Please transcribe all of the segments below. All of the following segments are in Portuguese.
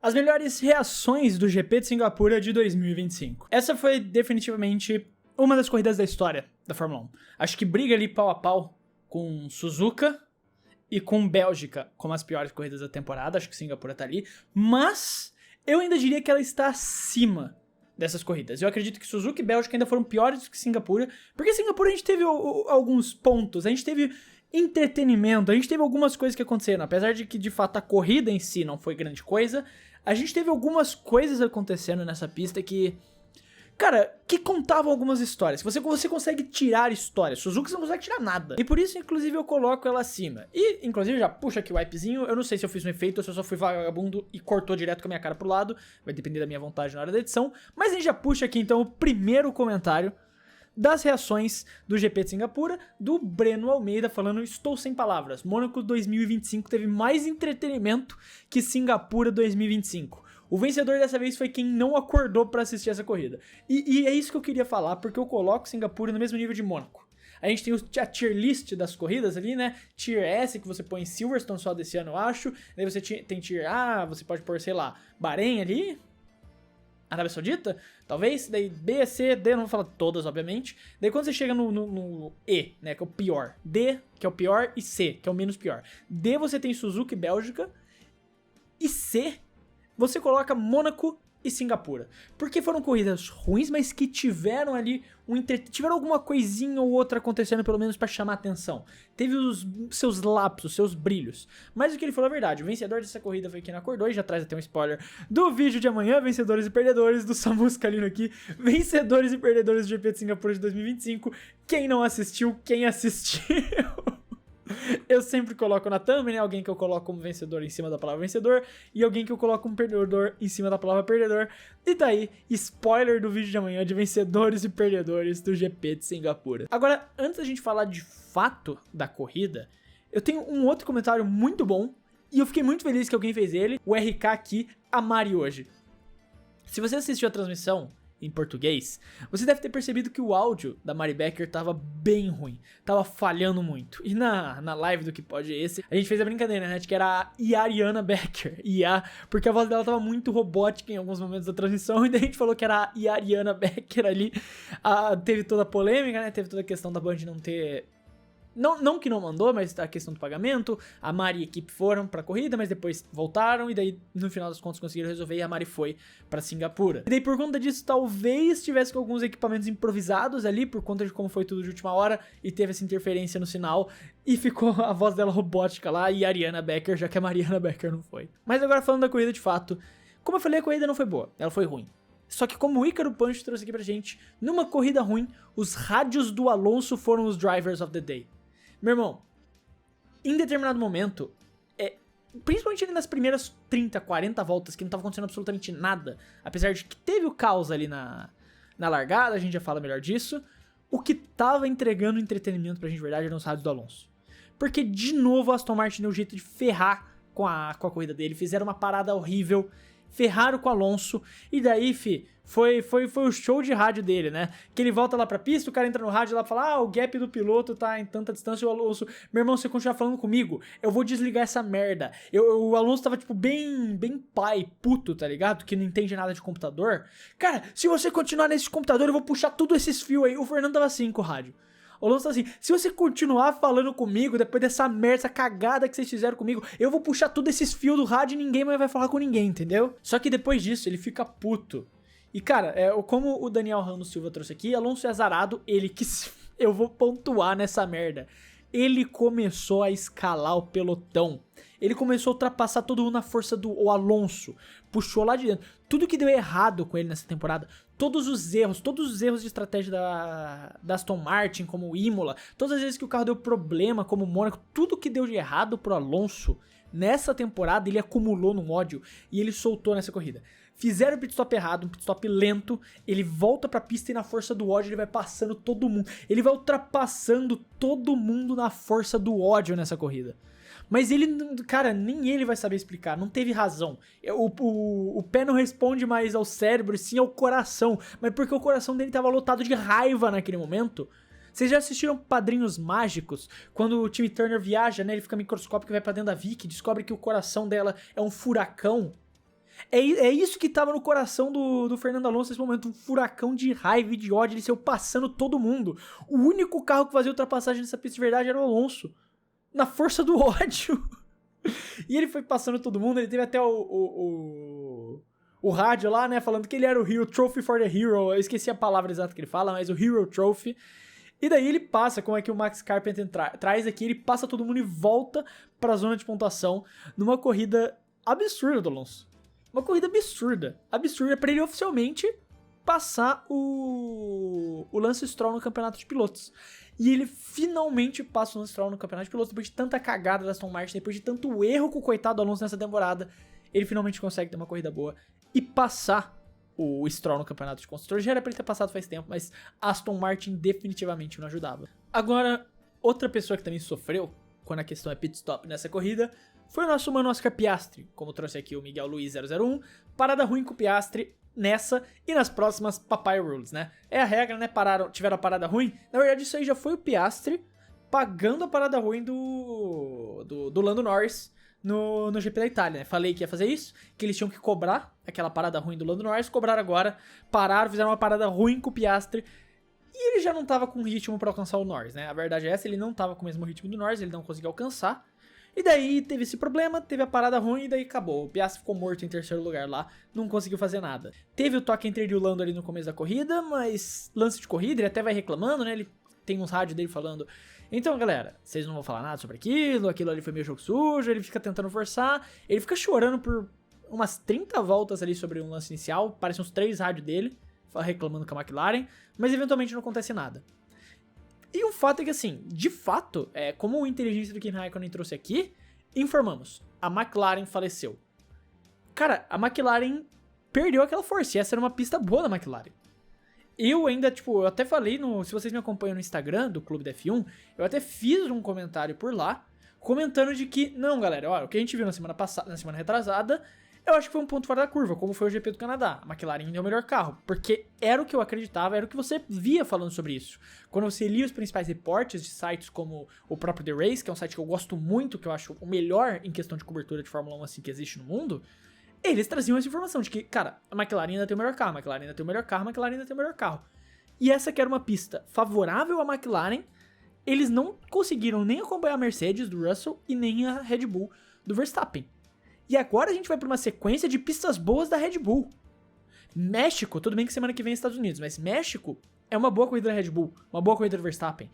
As melhores reações do GP de Singapura de 2025. Essa foi definitivamente uma das corridas da história da Fórmula 1. Acho que briga ali pau a pau com Suzuka e com Bélgica como as piores corridas da temporada. Acho que Singapura tá ali. Mas eu ainda diria que ela está acima dessas corridas. Eu acredito que Suzuka e Bélgica ainda foram piores do que Singapura. Porque Singapura a gente teve alguns pontos. A gente teve entretenimento. A gente teve algumas coisas que aconteceram. Apesar de que, de fato, a corrida em si não foi grande coisa, a gente teve algumas coisas acontecendo nessa pista que, cara, que contavam algumas histórias. Você consegue tirar histórias. Suzuka você não consegue tirar nada. E por isso, inclusive, eu coloco ela acima. E, inclusive, já puxa aqui o wipezinho. Eu não sei se eu fiz um efeito ou se eu só fui vagabundo e cortou direto com a minha cara pro lado. Vai depender da minha vontade na hora da edição. Mas a gente já puxa aqui, então, o primeiro comentário das reações do GP de Singapura, do Breno Almeida falando: estou sem palavras, Mônaco 2025 teve mais entretenimento que Singapura 2025. O vencedor dessa vez foi quem não acordou pra assistir essa corrida. E é isso que eu queria falar, porque eu coloco Singapura no mesmo nível de Mônaco. A gente tem a tier list das corridas ali, né? Tier S, que você põe em Silverstone só desse ano, eu acho. Daí você tem Tier A, você pode pôr, sei lá, Bahrein ali, Arábia Saudita, talvez, daí B, C, D, não vou falar todas, obviamente. Daí quando você chega no E, né, que é o pior, D, que é o pior, e C, que é o menos pior. D você tem Suzuka e Bélgica, e C você coloca Mônaco e Singapura. Porque foram corridas ruins, mas que tiveram ali tiveram alguma coisinha ou outra acontecendo, pelo menos pra chamar atenção. Teve os seus lapsos, seus brilhos. Mas o que ele falou é verdade. O vencedor dessa corrida foi quem acordou, e já traz até um spoiler do vídeo de amanhã, vencedores e perdedores, do Samus Calino aqui, vencedores e perdedores do GP de Singapura de 2025. Quem não assistiu, quem assistiu. Eu sempre coloco na thumb, né, alguém que eu coloco como vencedor em cima da palavra vencedor e alguém que eu coloco como perdedor em cima da palavra perdedor. E tá aí, spoiler do vídeo de amanhã de vencedores e perdedores do GP de Singapura. Agora, antes da gente falar de fato da corrida, eu tenho um outro comentário muito bom e eu fiquei muito feliz que alguém fez ele, o RK aqui, a Mari hoje. Se você assistiu a transmissão em português, você deve ter percebido que o áudio da Mari Becker tava bem ruim, tava falhando muito. E na live do Que Pode Esse, a gente fez a brincadeira, né, de que era a Iariana Becker, porque a voz dela tava muito robótica em alguns momentos da transmissão, e daí a gente falou que era a Iariana Becker ali. Teve toda a polêmica, né, teve toda a questão da Band não ter... Não que não mandou, mas a questão do pagamento. A Mari e a equipe foram pra corrida, mas depois voltaram. E daí, no final das contas, conseguiram resolver. E a Mari foi pra Singapura. E daí, por conta disso, talvez tivesse com alguns equipamentos improvisados ali, por conta de como foi tudo de última hora. E teve essa interferência no sinal. E ficou a voz dela robótica lá. E a Ariana Becker, já que a Mariana Becker não foi. Mas agora, falando da corrida de fato. Como eu falei, a corrida não foi boa. Ela foi ruim. Só que como o Ícaro Punch trouxe aqui pra gente, numa corrida ruim, os rádios do Alonso foram os drivers of the day. Meu irmão, em determinado momento, principalmente ali nas primeiras 30, 40 voltas, que não tava acontecendo absolutamente nada, apesar de que teve o caos ali na largada, a gente já fala melhor disso, o que tava entregando entretenimento pra gente de verdade eram os rádios do Alonso. Porque, de novo, a Aston Martin deu um jeito de ferrar com a corrida dele, fizeram uma parada horrível, ferraram com o Alonso, e daí, foi o show de rádio dele, né? Que ele volta lá pra pista, o cara entra no rádio lá e fala: o gap do piloto tá em tanta distância, e o Alonso: meu irmão, se você continuar falando comigo, eu vou desligar essa merda. O Alonso tava, tipo, bem pai, puto, tá ligado? Que não entende nada de computador. Cara, se você continuar nesse computador, eu vou puxar todos esses fios aí. O Fernando tava assim com o rádio. O Alonso tá assim: se você continuar falando comigo, depois dessa merda, essa cagada que vocês fizeram comigo, eu vou puxar todos esses fios do rádio e ninguém mais vai falar com ninguém, entendeu? Só que depois disso, ele fica puto. E cara, como o Daniel Ramos Silva trouxe aqui, Alonso é azarado, eu vou pontuar nessa merda. Ele começou a escalar o pelotão. Ele começou a ultrapassar todo mundo na força do Alonso. Puxou lá de dentro. Tudo que deu errado com ele nessa temporada, todos os erros de estratégia da Aston Martin, como o Imola, todas as vezes que o carro deu problema, como o Mônaco, tudo que deu de errado pro Alonso, nessa temporada ele acumulou no ódio e ele soltou nessa corrida. Fizeram o pit stop errado, um pit stop lento, ele volta pra pista e na força do ódio ele vai passando todo mundo. Ele vai ultrapassando todo mundo na força do ódio nessa corrida. Mas ele, cara, nem ele vai saber explicar, não teve razão. O pé não responde mais ao cérebro, e sim ao coração. Mas porque o coração dele tava lotado de raiva naquele momento. Vocês já assistiram Padrinhos Mágicos? Quando o Timmy Turner viaja, né, ele fica microscópico e vai pra dentro da Vicky, descobre que o coração dela é um furacão. É isso que tava no coração do Fernando Alonso nesse momento, um furacão de raiva e de ódio, ele saiu passando todo mundo. O único carro que fazia ultrapassagem nessa pista de verdade era o Alonso, na força do ódio. E ele foi passando todo mundo, ele teve até o rádio lá, né, falando que ele era o Hero Trophy for the Hero, eu esqueci a palavra exata que ele fala, mas o Hero Trophy. E daí ele passa, como é que o Max Carpenter traz aqui, ele passa todo mundo e volta pra zona de pontuação numa corrida absurda do Alonso. Uma corrida absurda pra ele oficialmente passar o Lance Stroll no campeonato de pilotos. E ele finalmente passa o Lance Stroll no campeonato de pilotos depois de tanta cagada da Aston Martin, depois de tanto erro com o coitado do Alonso nessa temporada. Ele finalmente consegue ter uma corrida boa e passar o Stroll no campeonato de construtores. Já era pra ele ter passado faz tempo, mas Aston Martin definitivamente não ajudava. Agora, outra pessoa que também sofreu quando a questão é pit stop nessa corrida foi o nosso mano Oscar Piastri, como trouxe aqui o Miguel Luiz 001, parada ruim com o Piastri nessa e nas próximas Papaya Rules, né? É a regra, né? Tiveram a parada ruim. Na verdade, isso aí já foi o Piastri pagando a parada ruim do Lando Norris no GP da Itália, né? Falei que ia fazer isso, que eles tinham que cobrar aquela parada ruim do Lando Norris, cobraram agora, pararam, fizeram uma parada ruim com o Piastri, e ele já não tava com ritmo pra alcançar o Norris, né? A verdade é essa, ele não tava com o mesmo ritmo do Norris, ele não conseguiu alcançar, e daí teve esse problema, teve a parada ruim e daí acabou. O Piastri ficou morto em terceiro lugar lá, não conseguiu fazer nada. Teve o toque entre ele e o Lando ali no começo da corrida, mas lance de corrida, ele até vai reclamando, né? Ele tem uns rádios dele falando: então, galera, vocês não vão falar nada sobre aquilo ali foi meio jogo sujo, ele fica tentando forçar, ele fica chorando por umas 30 voltas ali sobre um lance inicial, parecem uns 3 rádios dele, reclamando com a McLaren, mas eventualmente não acontece nada. E o fato é que, assim, de fato, como a inteligência do Kimi Raikkonen trouxe aqui, informamos, a McLaren faleceu. Cara, a McLaren perdeu aquela força, e essa era uma pista boa da McLaren. Eu ainda, eu até falei, se vocês me acompanham no Instagram do Clube da F1, eu até fiz um comentário por lá, comentando de que, não, galera, olha, o que a gente viu na semana retrasada, eu acho que foi um ponto fora da curva, como foi o GP do Canadá. A McLaren é o melhor carro, porque era o que eu acreditava, era o que você via falando sobre isso. Quando você lia os principais reportes de sites como o próprio The Race, que é um site que eu gosto muito, que eu acho o melhor em questão de cobertura de Fórmula 1 assim que existe no mundo, eles traziam essa informação de que, cara, a McLaren ainda tem o melhor carro, a McLaren ainda tem o melhor carro, a McLaren ainda tem o melhor carro. E essa que era uma pista favorável à McLaren, eles não conseguiram nem acompanhar a Mercedes do Russell e nem a Red Bull do Verstappen. E agora a gente vai pra uma sequência de pistas boas da Red Bull. México, tudo bem que semana que vem é Estados Unidos, mas México é uma boa corrida da Red Bull, uma boa corrida do Verstappen.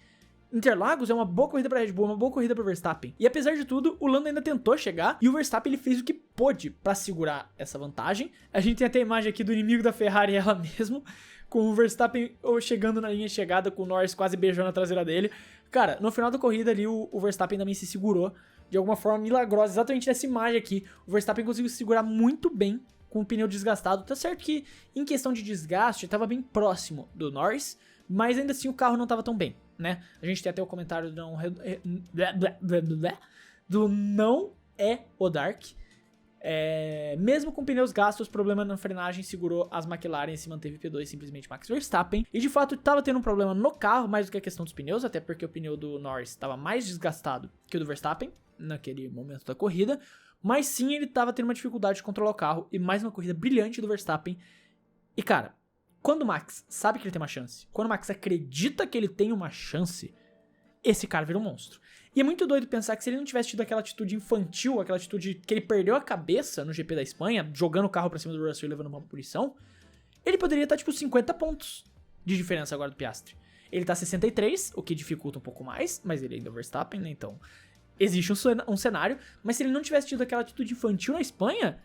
Interlagos é uma boa corrida pra Red Bull, uma boa corrida pro Verstappen. E apesar de tudo, o Lando ainda tentou chegar e o Verstappen ele fez o que pôde pra segurar essa vantagem. A gente tem até a imagem aqui do inimigo da Ferrari, ela mesmo, com o Verstappen chegando na linha de chegada, com o Norris quase beijando a traseira dele. Cara, no final da corrida ali, o Verstappen também se segurou de alguma forma milagrosa, exatamente nessa imagem aqui. O Verstappen conseguiu se segurar muito bem com o pneu desgastado. Tá certo que, em questão de desgaste, tava bem próximo do Norris, mas ainda assim o carro não tava tão bem, né? A gente tem até o comentário do não é o Dark. Mesmo com pneus gastos, problema na frenagem segurou as McLaren e se manteve P2, simplesmente Max Verstappen. E de fato estava tendo um problema no carro, mais do que a questão dos pneus, até porque o pneu do Norris estava mais desgastado que o do Verstappen naquele momento da corrida. Mas sim, ele estava tendo uma dificuldade de controlar o carro e mais uma corrida brilhante do Verstappen. E cara, quando o Max sabe que ele tem uma chance, quando o Max acredita que ele tem uma chance, esse cara vira um monstro. E é muito doido pensar que se ele não tivesse tido aquela atitude infantil, aquela atitude que ele perdeu a cabeça no GP da Espanha, jogando o carro pra cima do Russell e levando uma punição, ele poderia estar 50 pontos de diferença agora do Piastri. Ele tá 63, o que dificulta um pouco mais, mas ele ainda é o Verstappen, né? Então existe um cenário, mas se ele não tivesse tido aquela atitude infantil na Espanha,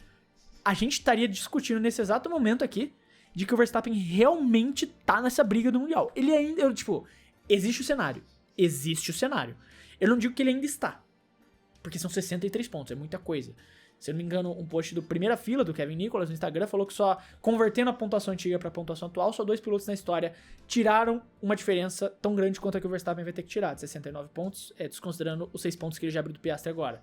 a gente estaria discutindo nesse exato momento aqui de que o Verstappen realmente tá nessa briga do Mundial. Ele ainda, existe o cenário. Existe o cenário. Eu não digo que ele ainda está, porque são 63 pontos, é muita coisa. Se eu não me engano, um post do Primeira Fila, do Kevin Nicholas, no Instagram, falou que só convertendo a pontuação antiga para a pontuação atual, só 2 pilotos na história tiraram uma diferença tão grande quanto a que o Verstappen vai ter que tirar, de 69 pontos, desconsiderando os 6 pontos que ele já abriu do Piastri agora.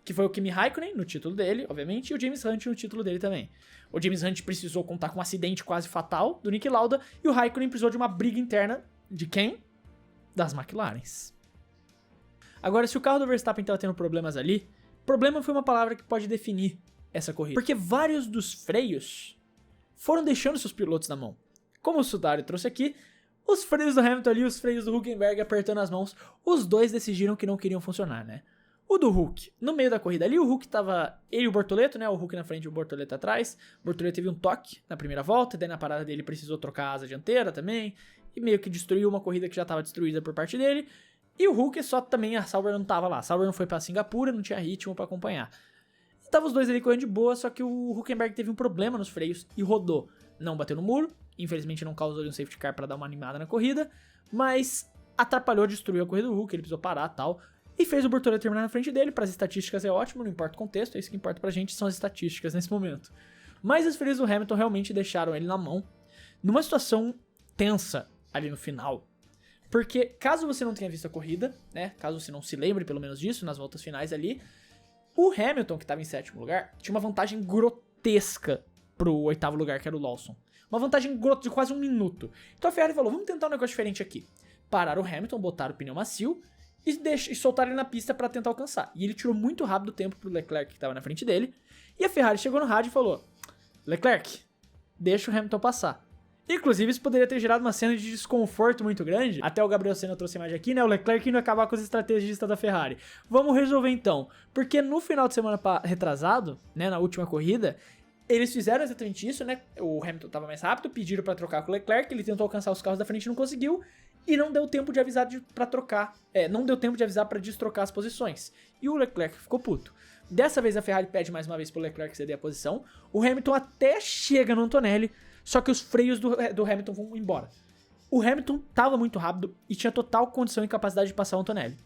Que foi o Kimi Raikkonen, no título dele, obviamente, e o James Hunt no título dele também. O James Hunt precisou contar com um acidente quase fatal do Niki Lauda, e o Raikkonen precisou de uma briga interna de quem? Das McLarens. Agora, se o carro do Verstappen estava tendo problemas ali, problema foi uma palavra que pode definir essa corrida. Porque vários dos freios foram deixando seus pilotos na mão. Como o Sudário trouxe aqui, os freios do Hamilton ali e os freios do Hülkenberg apertando as mãos, os dois decidiram que não queriam funcionar, né? O do Hulk, no meio da corrida ali, o Hulk tava, ele e o Bortoleto, né? O Hulk na frente e o Bortoleto atrás. O Bortoleto teve um toque na primeira volta, e daí na parada dele precisou trocar a asa dianteira também, e meio que destruiu uma corrida que já tava destruída por parte dele. E o Hulk só também, a Sauber não tava lá. A Sauber não foi pra Singapura, não tinha ritmo pra acompanhar. E tava os dois ali correndo de boa, só que o Hülkenberg teve um problema nos freios e rodou. Não bateu no muro, infelizmente não causou um safety car pra dar uma animada na corrida, mas atrapalhou, destruiu a corrida do Hulk, ele precisou parar e tal. E fez o Bortoleto terminar na frente dele. Para as estatísticas é ótimo, não importa o contexto, é isso que importa pra gente, são as estatísticas nesse momento. Mas os freios do Hamilton realmente deixaram ele na mão, numa situação tensa ali no final. Porque caso você não tenha visto a corrida, né, caso você não se lembre pelo menos disso, nas voltas finais ali, o Hamilton, que estava em 7º lugar, tinha uma vantagem grotesca pro 8º lugar, que era o Lawson. Uma vantagem de quase 1 minuto. Então a Ferrari falou, vamos tentar um negócio diferente aqui. Pararam o Hamilton, botaram o pneu macio, e soltaram ele na pista pra tentar alcançar. E ele tirou muito rápido o tempo pro Leclerc, que tava na frente dele. E a Ferrari chegou no rádio e falou, Leclerc, deixa o Hamilton passar. Inclusive, isso poderia ter gerado uma cena de desconforto muito grande. Até o Gabriel Senna trouxe a imagem aqui, né? O Leclerc indo acabar com os estrategistas da Ferrari. Vamos resolver então. Porque no final de semana retrasado, né? Na última corrida, eles fizeram exatamente isso, né? O Hamilton tava mais rápido, pediram pra trocar com o Leclerc, ele tentou alcançar os carros da frente e não conseguiu. E não deu tempo de avisar pra trocar. Não deu tempo de avisar pra destrocar as posições. E o Leclerc ficou puto. Dessa vez a Ferrari pede mais uma vez pro Leclerc ceder a posição. O Hamilton até chega no Antonelli, só que os freios do Hamilton vão embora. O Hamilton tava muito rápido e tinha total condição e capacidade de passar o Antonelli.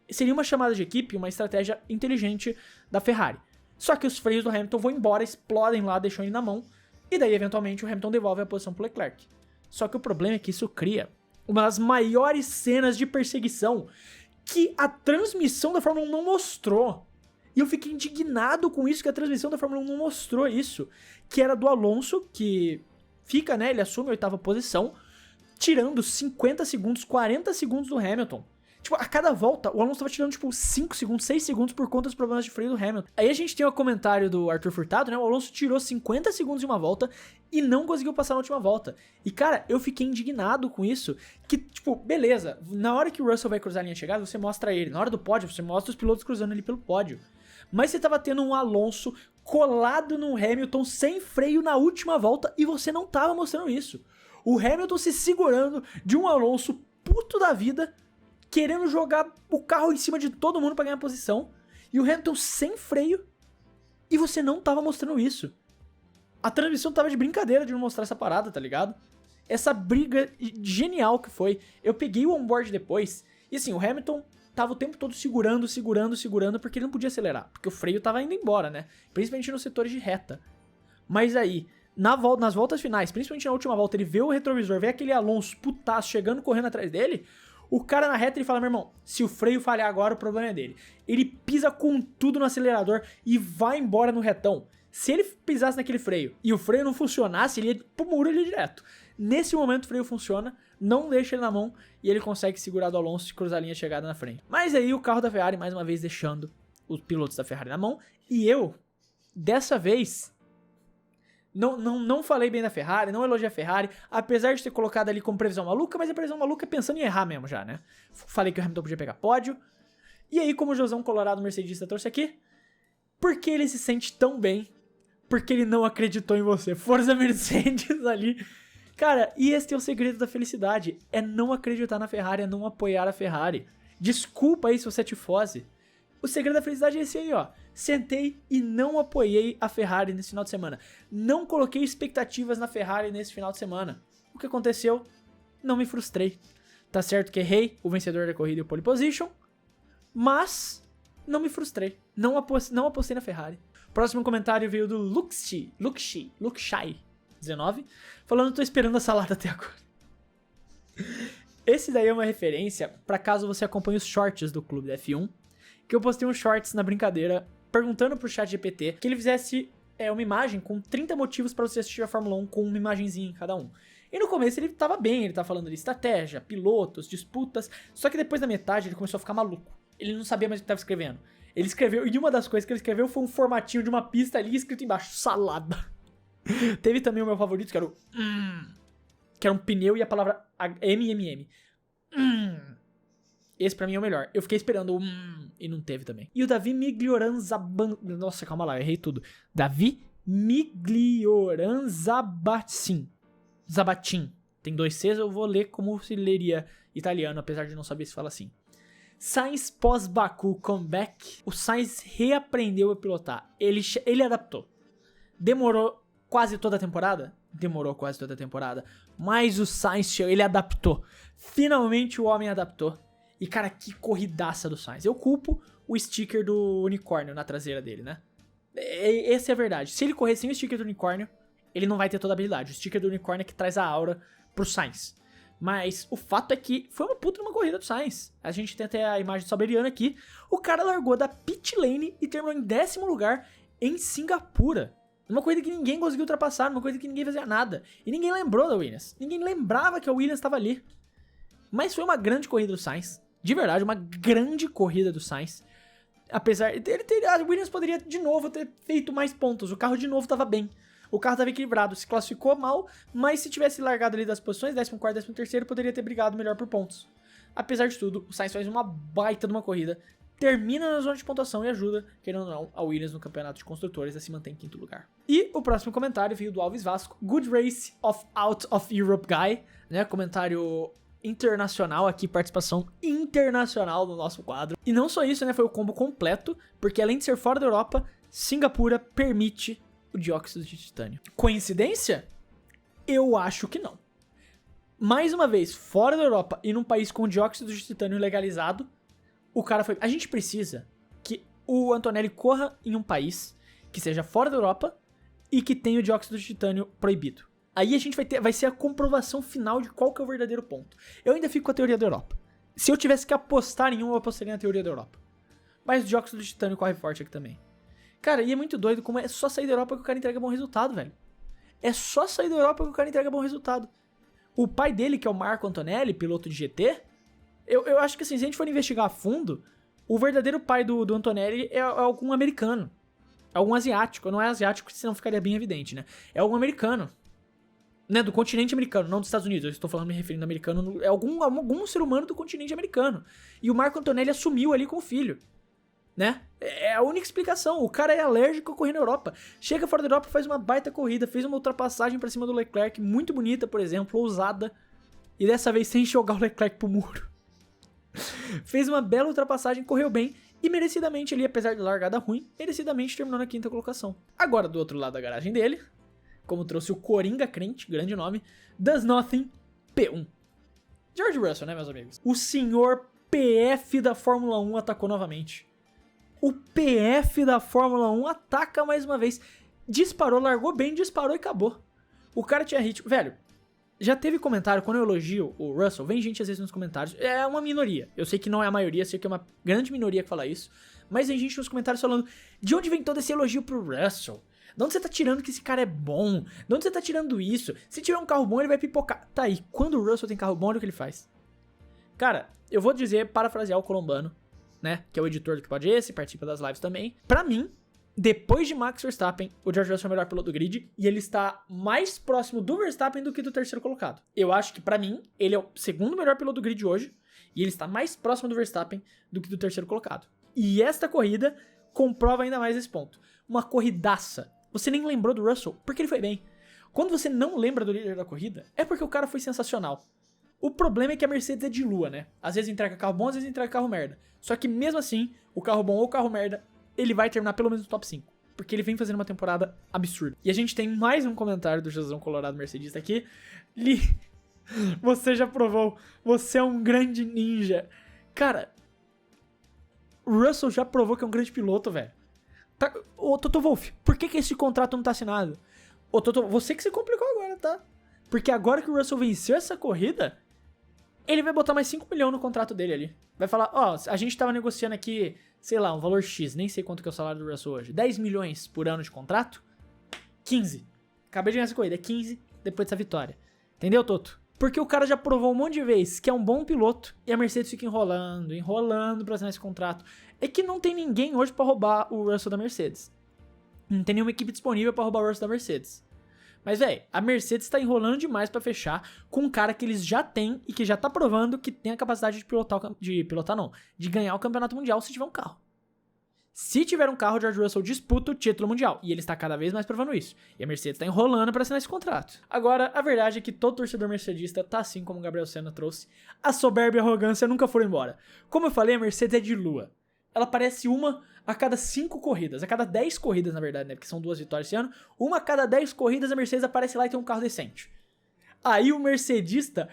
Seria uma chamada de equipe, uma estratégia inteligente da Ferrari. Só que os freios do Hamilton vão embora, explodem lá, deixam ele na mão. E daí, eventualmente, o Hamilton devolve a posição pro Leclerc. Só que o problema é que isso cria uma das maiores cenas de perseguição que a transmissão da Fórmula 1 não mostrou. E eu fiquei indignado com isso, que a transmissão da Fórmula 1 não mostrou isso. Que era do Alonso, que fica, né, ele assume a 8ª posição, tirando 50 segundos, 40 segundos do Hamilton. Tipo, a cada volta, o Alonso tava tirando, tipo, 5 segundos, 6 segundos por conta dos problemas de freio do Hamilton. Aí a gente tem o comentário do Arthur Furtado, né? O Alonso tirou 50 segundos de uma volta e não conseguiu passar na última volta. E, cara, eu fiquei indignado com isso. Que, tipo, beleza, na hora que o Russell vai cruzar a linha de chegada, você mostra ele. Na hora do pódio, você mostra os pilotos cruzando ele pelo pódio. Mas você tava tendo um Alonso colado no Hamilton sem freio na última volta e você não tava mostrando isso. O Hamilton se segurando de um Alonso puto da vida, querendo jogar o carro em cima de todo mundo pra ganhar posição, e o Hamilton sem freio, e você não tava mostrando isso. A transmissão tava de brincadeira de não mostrar essa parada, tá ligado? Essa briga genial que foi. Eu peguei o onboard depois, e assim, o Hamilton tava o tempo todo segurando, porque ele não podia acelerar, porque o freio tava indo embora, né? Principalmente nos setores de reta. Mas aí, nas voltas finais, principalmente na última volta, ele vê o retrovisor, vê aquele Alonso putaço chegando, correndo atrás dele. O cara na reta, ele fala, meu irmão, se o freio falhar agora, o problema é dele. Ele pisa com tudo no acelerador e vai embora no retão. Se ele pisasse naquele freio e o freio não funcionasse, ele ia pro muro ali direto. Nesse momento o freio funciona, não deixa ele na mão e ele consegue segurar do Alonso e cruzar a linha de chegada na frente. Mas aí o carro da Ferrari, mais uma vez, deixando os pilotos da Ferrari na mão. E eu, dessa vez, não falei bem da Ferrari, não elogiei a Ferrari, apesar de ter colocado ali como previsão maluca, mas a previsão maluca é pensando em errar mesmo já, né? Falei que o Hamilton podia pegar pódio. E aí, como o Josão Colorado Mercedista trouxe aqui, porque ele se sente tão bem, porque ele não acreditou em você. Força Mercedes ali. Cara, e esse é o segredo da felicidade, é não acreditar na Ferrari, é não apoiar a Ferrari. Desculpa aí se você é tifose. O segredo da felicidade é esse aí, ó. Sentei e não apoiei a Ferrari nesse final de semana. Não coloquei expectativas na Ferrari nesse final de semana. O que aconteceu? Não me frustrei. Tá certo que errei o vencedor da corrida e o pole position, mas não me frustrei. Não apostei na Ferrari. Próximo comentário veio do Luxi 19, falando, tô esperando a salada até agora. Esse daí é uma referência pra caso você acompanhe os shorts do Clube da F1, que eu postei uns shorts na brincadeira perguntando pro ChatGPT que ele fizesse uma imagem com 30 motivos pra você assistir a Fórmula 1 com uma imagenzinha em cada um. E no começo ele tava bem, ele tava falando de estratégia, pilotos, disputas, só que depois da metade ele começou a ficar maluco. Ele não sabia mais o que tava escrevendo. Ele escreveu, e uma das coisas que ele escreveu foi um formatinho de uma pista ali escrito embaixo, salada. Teve também o meu favorito, que era o que era um pneu e a palavra MMM. Esse pra mim é o melhor. Eu fiquei esperando o e não teve também. E o Davi Miglioranzaban... Nossa, calma lá, eu errei tudo. Davi Miglioranzabatin. Zabatin. Tem 2 Cs, eu vou ler como se leria italiano, apesar de não saber se fala assim. Sainz pós-Baku comeback. O Sainz reaprendeu a pilotar. Ele adaptou. Demorou quase toda a temporada? Demorou quase toda a temporada. Mas o Sainz, ele adaptou. Finalmente o homem adaptou. E, cara, que corridaça do Sainz. Eu culpo o sticker do unicórnio na traseira dele, né? Essa é a verdade. Se ele correr sem o sticker do unicórnio, ele não vai ter toda a habilidade. O sticker do unicórnio é que traz a aura pro Sainz. Mas o fato é que foi uma puta numa corrida do Sainz. A gente tem até a imagem do Saberiano aqui. O cara largou da pit lane e terminou em 10º lugar em Singapura. Uma corrida que ninguém conseguiu ultrapassar, uma corrida que ninguém fazia nada. E ninguém lembrou da Williams. Ninguém lembrava que a Williams estava ali. Mas foi uma grande corrida do Sainz. De verdade, uma grande corrida do Sainz. Apesar de a Williams poderia de novo ter feito mais pontos. O carro de novo estava bem. O carro estava equilibrado, se classificou mal, mas se tivesse largado ali das posições, 14º, 13º, poderia ter brigado melhor por pontos. Apesar de tudo, o Sainz faz uma baita de uma corrida, termina na zona de pontuação e ajuda, querendo ou não, a Williams no campeonato de construtores a se manter em 5º lugar. E o próximo comentário veio do Alves Vasco, Good Race of Out of Europe Guy, né, comentário internacional aqui, participação internacional no nosso quadro. E não só isso, né, foi o combo completo, porque além de ser fora da Europa, Singapura permite o dióxido de titânio. Coincidência? Eu acho que não. Mais uma vez, fora da Europa e num país com dióxido de titânio legalizado, o cara foi... A gente precisa que o Antonelli corra em um país que seja fora da Europa e que tenha o dióxido de titânio proibido. Aí a gente vai ser a comprovação final de qual que é o verdadeiro ponto. Eu ainda fico com a teoria da Europa. Se eu tivesse que apostar em um, eu apostaria na teoria da Europa. Mas o dióxido de titânio corre forte aqui também. Cara, e é muito doido como é só sair da Europa que o cara entrega bom resultado, velho. É só sair da Europa que o cara entrega bom resultado. O pai dele, que é o Marco Antonelli, piloto de GT, eu acho que assim, se a gente for investigar a fundo, o verdadeiro pai do Antonelli é algum americano. É algum asiático. Não é asiático, senão ficaria bem evidente, né? É algum americano. Né, do continente americano, não dos Estados Unidos. Eu estou falando, me referindo ao americano. É algum ser humano do continente americano. E o Marco Antonelli assumiu ali com o filho. Né? É a única explicação. O cara é alérgico a correr na Europa. Chega fora da Europa, faz uma baita corrida, fez uma ultrapassagem pra cima do Leclerc, muito bonita, por exemplo, ousada. E dessa vez sem jogar o Leclerc pro muro. Fez uma bela ultrapassagem, correu bem. E merecidamente ali, apesar de largada ruim, merecidamente terminou na 5ª colocação. Agora, do outro lado da garagem dele, como trouxe o Coringa Crente, grande nome, Does Nothing P1. George Russell, né, meus amigos? O senhor PF da Fórmula 1 atacou novamente. O PF da Fórmula 1 ataca mais uma vez. Disparou, largou bem, disparou e acabou. O cara tinha ritmo. Velho, já teve comentário, quando eu elogio o Russell, vem gente às vezes nos comentários. É uma minoria. Eu sei que não é a maioria, sei que é uma grande minoria que fala isso. Mas vem gente nos comentários falando, de onde vem todo esse elogio pro Russell? De onde você tá tirando que esse cara é bom? De onde você tá tirando isso? Se tiver um carro bom, ele vai pipocar. Tá aí, quando o Russell tem carro bom, olha o que ele faz. Cara, eu vou dizer, parafrasear o Colombano, né? Que é o editor do Que Pode Esse, participa das lives também. Pra mim, depois de Max Verstappen, o George Russell é o melhor piloto do grid. E ele está mais próximo do Verstappen do que do 3º colocado. Eu acho que, pra mim, ele é o 2º melhor piloto do grid hoje. E ele está mais próximo do Verstappen do que do 3º colocado. E esta corrida comprova ainda mais esse ponto. Uma corridaça. Você nem lembrou do Russell, porque ele foi bem. Quando você não lembra do líder da corrida, é porque o cara foi sensacional. O problema é que a Mercedes é de lua, né? Às vezes entrega carro bom, às vezes entrega carro merda. Só que mesmo assim, o carro bom ou o carro merda, ele vai terminar pelo menos no top 5. Porque ele vem fazendo uma temporada absurda. E a gente tem mais um comentário do Josão Colorado Mercedista aqui. Você já provou, você é um grande ninja. Cara, o Russell já provou que é um grande piloto, velho. Tá, ô Toto Wolff, por que esse contrato não tá assinado? Ô Toto, você que se complicou agora, tá? Porque agora que o Russell venceu essa corrida, ele vai botar mais 5 milhões no contrato dele ali. Vai falar, ó, a gente tava negociando aqui, sei lá, um valor X, nem sei quanto que é o salário do Russell hoje. 10 milhões por ano de contrato? 15. Acabei de ganhar essa corrida, é 15 depois dessa vitória. Entendeu, Toto? Porque o cara já provou um monte de vezes que é um bom piloto e a Mercedes fica enrolando pra assinar esse contrato. É que não tem ninguém hoje pra roubar o Russell da Mercedes. Não tem nenhuma equipe disponível pra roubar o Russell da Mercedes. Mas, velho, a Mercedes tá enrolando demais pra fechar com um cara que eles já têm e que já tá provando que tem a capacidade de ganhar o campeonato mundial se tiver um carro. Se tiver um carro, o George Russell disputa o título mundial. E ele está cada vez mais provando isso. E a Mercedes está enrolando para assinar esse contrato. Agora, a verdade é que todo torcedor mercedista tá assim como o Gabriel Senna trouxe. A soberba e a arrogância nunca foram embora. Como eu falei, a Mercedes é de lua. Ela aparece uma a cada 5 corridas. A cada 10 corridas, na verdade, né? Porque são 2 vitórias esse ano. Uma a cada 10 corridas a Mercedes aparece lá e tem um carro decente. Aí o mercedista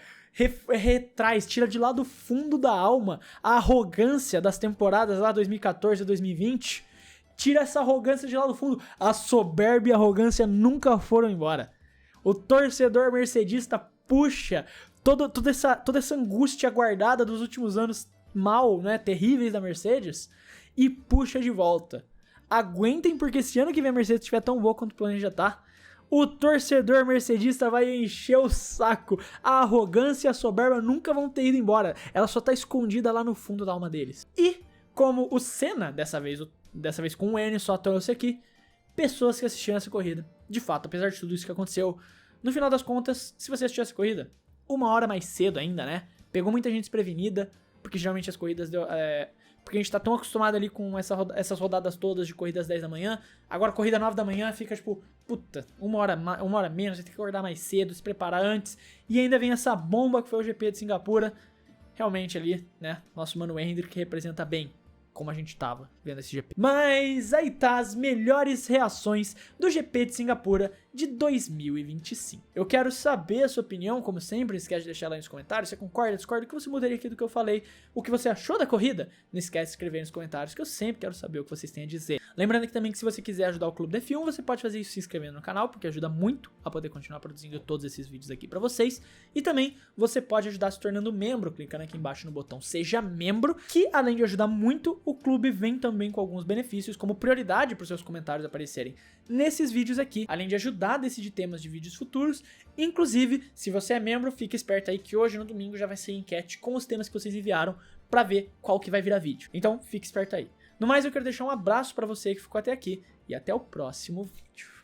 retraz, tira de lá do fundo da alma a arrogância das temporadas lá 2014 e 2020. Tira essa arrogância de lá do fundo. A soberba e a arrogância nunca foram embora. O torcedor mercedista puxa toda essa angústia guardada dos últimos anos terríveis da Mercedes e puxa de volta. Aguentem, porque se ano que vem a Mercedes estiver tão boa quanto o planeta tá, o torcedor mercedista vai encher o saco. A arrogância e a soberba nunca vão ter ido embora. Ela só tá escondida lá no fundo da alma deles. E, como o Senna, dessa vez com o N, só trouxe aqui, pessoas que assistiram essa corrida. De fato, apesar de tudo isso que aconteceu, no final das contas, se você assistiu essa corrida, 1 hora mais cedo ainda, né? Pegou muita gente desprevenida, porque geralmente as corridas porque a gente tá tão acostumado ali com essas rodadas todas de corrida às 10 da manhã. Agora, corrida 9 da manhã fica tipo, puta, 1 hora menos, você tem que acordar mais cedo, se preparar antes. E ainda vem essa bomba que foi o GP de Singapura. Realmente ali, né, nosso mano Hendrick representa bem como a gente tava vendo esse GP. Mas aí tá as melhores reações do GP de Singapura de 2025. Eu quero saber a sua opinião, como sempre, não esquece de deixar lá nos comentários. Você concorda, discorda, o que você mudaria aqui do que eu falei, o que você achou da corrida? Não esquece de escrever nos comentários, que eu sempre quero saber o que vocês têm a dizer. Lembrando que também que se você quiser ajudar o Clube da F1, você pode fazer isso se inscrevendo no canal, porque ajuda muito a poder continuar produzindo todos esses vídeos aqui pra vocês. E também você pode ajudar se tornando membro, clicando aqui embaixo no botão Seja Membro, que além de ajudar muito, o clube vem também com alguns benefícios, como prioridade para os seus comentários aparecerem nesses vídeos aqui, além de ajudar a decidir temas de vídeos futuros. Inclusive, se você é membro, fique esperto aí que hoje no domingo já vai ser enquete com os temas que vocês enviaram para ver qual que vai virar vídeo. Então, fique esperto aí. No mais, eu quero deixar um abraço para você que ficou até aqui e até o próximo vídeo.